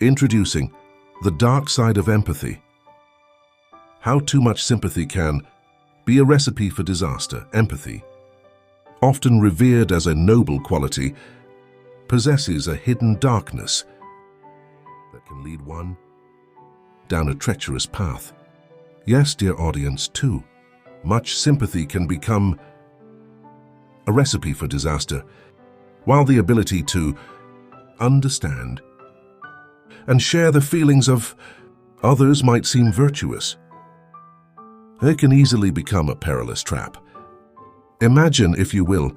Introducing the dark side of empathy. How too much sympathy can be a recipe for disaster. Empathy, often revered as a noble quality, possesses a hidden darkness that can lead one down a treacherous path. Yes, dear audience, too much sympathy can become a recipe for disaster, while the ability to understand and share the feelings of others might seem virtuous. It can easily become a perilous trap. Imagine, if you will,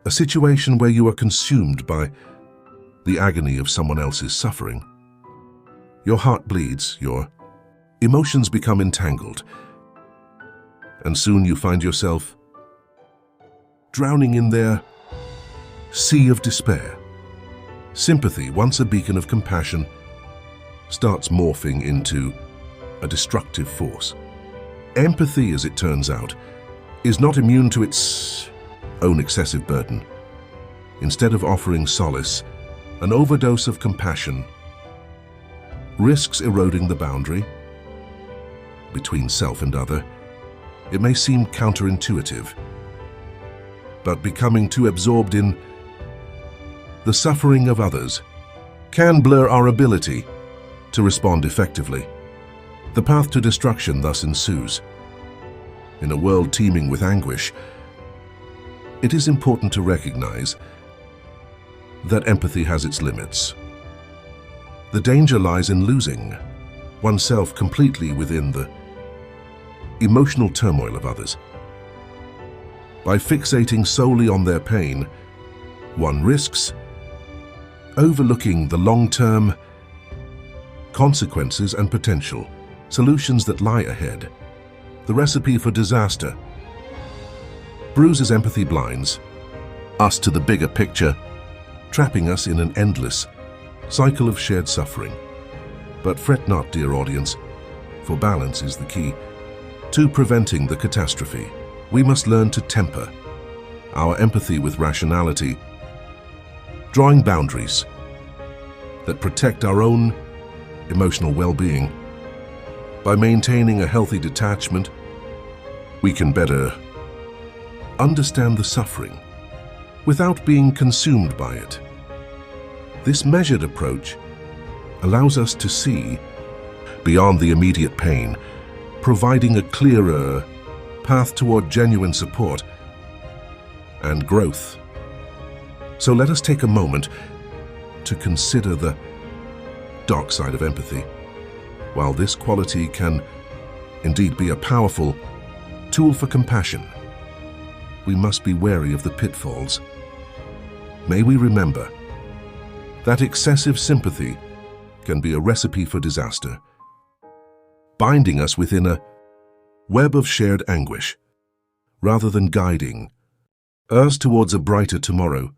a situation where you are consumed by the agony of someone else's suffering. Your heart bleeds, your emotions become entangled, and soon you find yourself drowning in their sea of despair. Sympathy, once a beacon of compassion, starts morphing into a destructive force. Empathy, as it turns out, is not immune to its own excessive burden. Instead of offering solace, an overdose of compassion risks eroding the boundary between self and other. It may seem counterintuitive, but becoming too absorbed in the suffering of others can blur our ability to respond effectively. The path to destruction thus ensues. In a world teeming with anguish, it is important to recognize that empathy has its limits. The danger lies in losing oneself completely within the emotional turmoil of others. By fixating solely on their pain, one risks overlooking the long-term consequences and potential solutions that lie ahead. The recipe for disaster bruises empathy blinds us to the bigger picture, trapping us in an endless cycle of shared suffering. But fret not, dear audience, for balance is the key to preventing the catastrophe. We must learn to temper our empathy with rationality, drawing boundaries that protect our own emotional well-being. By maintaining a healthy detachment, we can better understand the suffering without being consumed by it. This measured approach allows us to see beyond the immediate pain, providing a clearer path toward genuine support and growth. So let us take a moment to consider the dark side of empathy. While this quality can indeed be a powerful tool for compassion, we must be wary of the pitfalls. May we remember that excessive sympathy can be a recipe for disaster, binding us within a web of shared anguish, rather than guiding us towards a brighter tomorrow.